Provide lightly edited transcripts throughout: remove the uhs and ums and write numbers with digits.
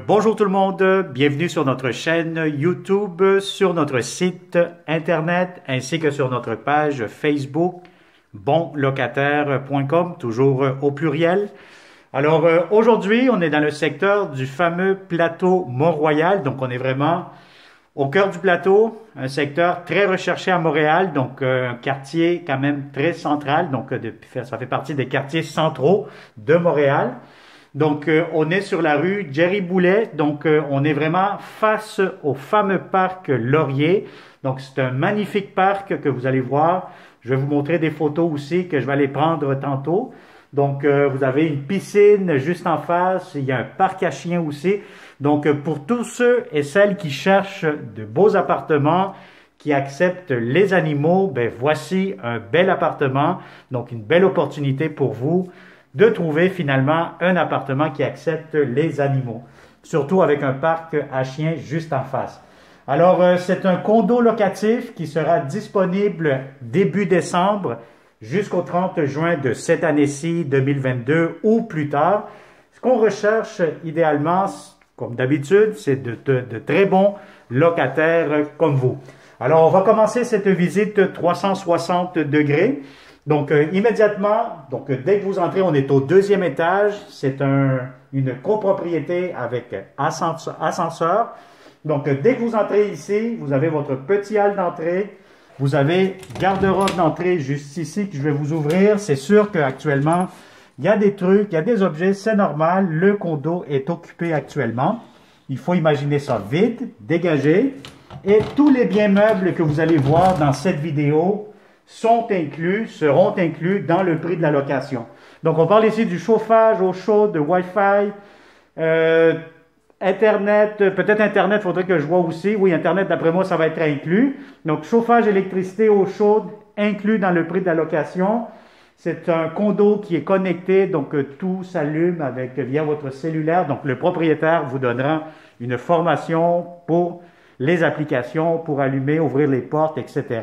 Bonjour tout le monde, bienvenue sur notre chaîne YouTube, sur notre site internet ainsi que sur notre page Facebook bonlocataire.com, toujours au pluriel. Alors aujourd'hui, on est dans le secteur du fameux plateau Mont-Royal, donc on est vraiment au cœur du plateau, un secteur très recherché à Montréal, donc un quartier quand même très central, donc ça fait partie des quartiers centraux de Montréal. Donc, on est sur la rue Jerry Boulet. Donc, on est vraiment face au fameux parc Laurier. Donc, c'est un magnifique parc que vous allez voir. Je vais vous montrer des photos aussi que je vais aller prendre tantôt. Donc, vous avez une piscine juste en face. Il y a un parc à chiens aussi. Donc, pour tous ceux et celles qui cherchent de beaux appartements, qui acceptent les animaux, ben voici un bel appartement. Donc, une belle opportunité pour vous de trouver finalement un appartement qui accepte les animaux, surtout avec un parc à chiens juste en face. Alors, c'est un condo locatif qui sera disponible début décembre jusqu'au 30 juin de cette année-ci, 2022 ou plus tard. Ce qu'on recherche idéalement, comme d'habitude, c'est de très bons locataires comme vous. Alors, on va commencer cette visite 360 degrés. Donc, immédiatement, dès que vous entrez, on est au deuxième étage. C'est une copropriété avec ascenseur. Donc, dès que vous entrez ici, vous avez votre petit hall d'entrée. Vous avez garde-robe d'entrée juste ici que je vais vous ouvrir. C'est sûr qu'actuellement, il y a des trucs, il y a des objets, c'est normal. Le condo est occupé actuellement. Il faut imaginer ça vide, dégagé. Et tous les biens meubles que vous allez voir dans cette vidéo seront inclus dans le prix de la location. Donc, on parle ici du chauffage, eau chaude, Wi-Fi, Internet, peut-être Internet, il faudrait que je vois aussi. Oui, Internet, d'après moi, ça va être inclus. Donc, chauffage, électricité, eau chaude, inclus dans le prix de la location. C'est un condo qui est connecté, donc tout s'allume via votre cellulaire. Donc, le propriétaire vous donnera une formation pour les applications, pour allumer, ouvrir les portes, etc.,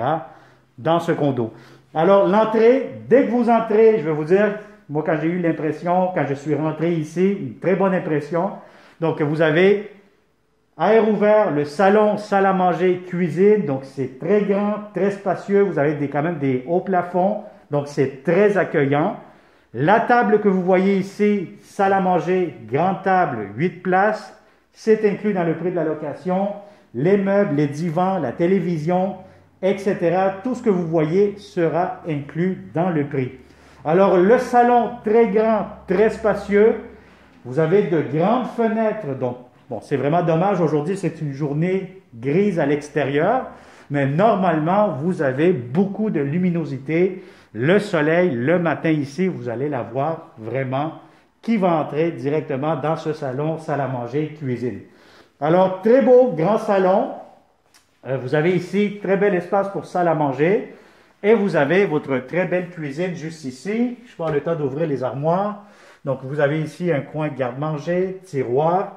dans ce condo. Alors, l'entrée, dès que vous entrez, je vais vous dire, moi, quand j'ai eu l'impression, quand je suis rentré ici, une très bonne impression. Donc, vous avez air ouvert, le salon, salle à manger, cuisine. Donc, c'est très grand, très spacieux. Vous avez quand même des hauts plafonds. Donc, c'est très accueillant. La table que vous voyez ici, salle à manger, grande table, 8 places. C'est inclus dans le prix de la location. Les meubles, les divans, la télévision, etc. Tout ce que vous voyez sera inclus dans le prix. Alors, le salon très grand, très spacieux. Vous avez de grandes fenêtres. Donc, bon, c'est vraiment dommage. Aujourd'hui, c'est une journée grise à l'extérieur. Mais normalement, vous avez beaucoup de luminosité. Le soleil, le matin ici, vous allez la voir vraiment qui va entrer directement dans ce salon, salle à manger, cuisine. Alors, très beau, grand salon. Vous avez ici très bel espace pour salle à manger et vous avez votre très belle cuisine juste ici. Je prends le temps d'ouvrir les armoires. Donc, vous avez ici un coin garde-manger, tiroir,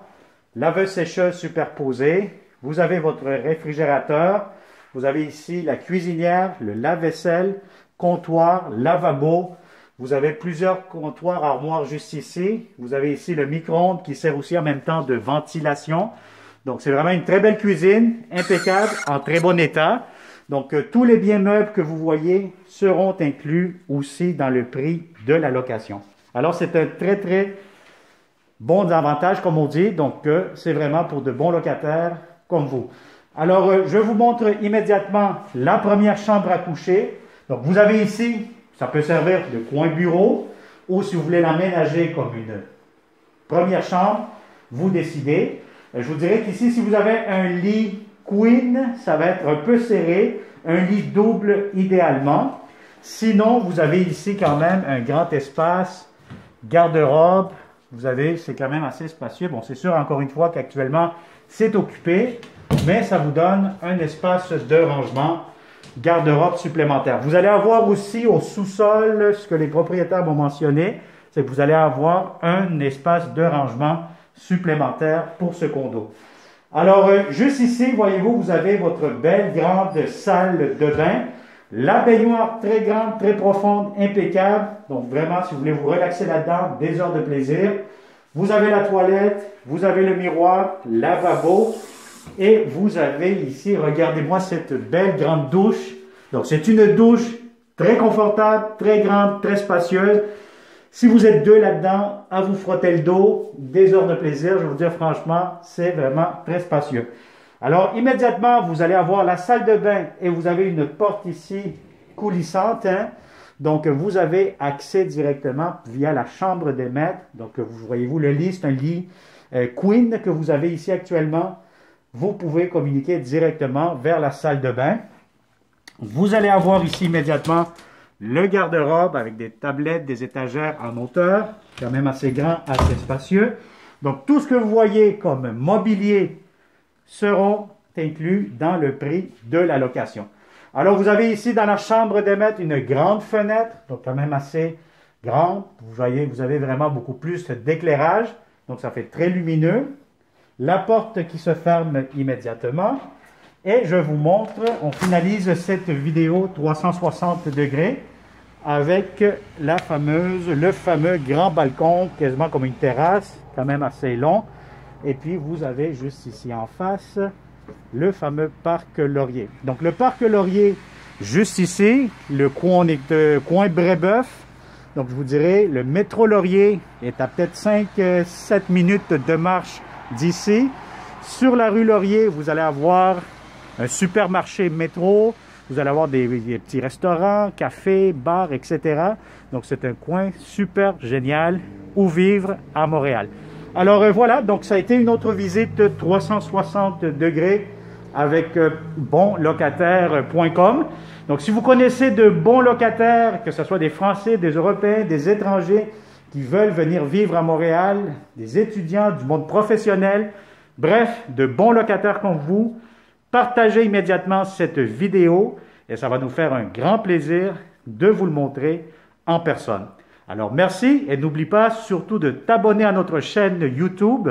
laveuse-sécheuse superposée. Vous avez votre réfrigérateur. Vous avez ici la cuisinière, le lave-vaisselle, comptoir, lavabo. Vous avez plusieurs comptoirs, armoires juste ici. Vous avez ici le micro-ondes qui sert aussi en même temps de ventilation. Donc, c'est vraiment une très belle cuisine, impeccable, en très bon état. Donc, tous les biens meubles que vous voyez seront inclus aussi dans le prix de la location. Alors, c'est un très, très bon avantage, comme on dit. Donc, c'est vraiment pour de bons locataires comme vous. Alors, je vous montre immédiatement la première chambre à coucher. Donc, vous avez ici, ça peut servir de coin bureau ou si vous voulez l'aménager comme une première chambre, vous décidez. Je vous dirais qu'ici, si vous avez un lit queen, ça va être un peu serré. Un lit double idéalement. Sinon, vous avez ici quand même un grand espace, garde-robe. Vous avez, c'est quand même assez spacieux. Bon, c'est sûr, encore une fois, qu'actuellement, c'est occupé. Mais ça vous donne un espace de rangement, garde-robe supplémentaire. Vous allez avoir aussi au sous-sol, ce que les propriétaires m'ont mentionné, c'est que vous allez avoir un espace de rangement supplémentaire pour ce condo. Alors, juste ici, voyez-vous, vous avez votre belle grande salle de bain. La baignoire très grande, très profonde, impeccable. Donc, vraiment, si vous voulez vous relaxer là-dedans, des heures de plaisir. Vous avez la toilette, vous avez le miroir, lavabo, et vous avez ici, regardez-moi cette belle grande douche. Donc c'est une douche très confortable, très grande, très spacieuse. Si vous êtes deux là-dedans, à vous frotter le dos, des heures de plaisir, je vais vous dire franchement, c'est vraiment très spacieux. Alors immédiatement, vous allez avoir la salle de bain et vous avez une porte ici coulissante, hein? Donc vous avez accès directement via la chambre des maîtres. Donc vous voyez-vous, le lit, c'est un lit queen que vous avez ici actuellement. Vous pouvez communiquer directement vers la salle de bain. Vous allez avoir ici immédiatement le garde-robe avec des tablettes, des étagères en hauteur, quand même assez grand, assez spacieux. Donc tout ce que vous voyez comme mobilier seront inclus dans le prix de la location. Alors vous avez ici dans la chambre des maîtres une grande fenêtre, donc quand même assez grande. Vous voyez, vous avez vraiment beaucoup plus d'éclairage, donc ça fait très lumineux. La porte qui se ferme immédiatement. Et je vous montre, on finalise cette vidéo 360 degrés avec le fameux grand balcon, quasiment comme une terrasse, quand même assez long. Et puis vous avez juste ici en face le fameux parc Laurier. Donc le parc Laurier, juste ici, le coin Brébeuf. Donc je vous dirais, le métro Laurier est à peut-être 5-7 minutes de marche d'ici. Sur la rue Laurier, vous allez avoir un supermarché métro, vous allez avoir des petits restaurants, cafés, bars, etc. Donc c'est un coin super génial où vivre à Montréal. Alors voilà, donc ça a été une autre visite 360 degrés avec bonlocataire.com. Donc si vous connaissez de bons locataires, que ce soit des Français, des Européens, des étrangers qui veulent venir vivre à Montréal, des étudiants du monde professionnel, bref, de bons locataires comme vous, partagez immédiatement cette vidéo et ça va nous faire un grand plaisir de vous le montrer en personne. Alors merci et n'oublie pas surtout de t'abonner à notre chaîne YouTube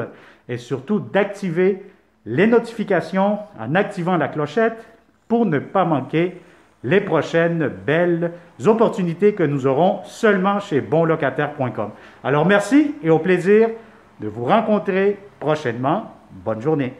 et surtout d'activer les notifications en activant la clochette pour ne pas manquer les prochaines belles opportunités que nous aurons seulement chez bonlocataire.com. Alors merci et au plaisir de vous rencontrer prochainement. Bonne journée.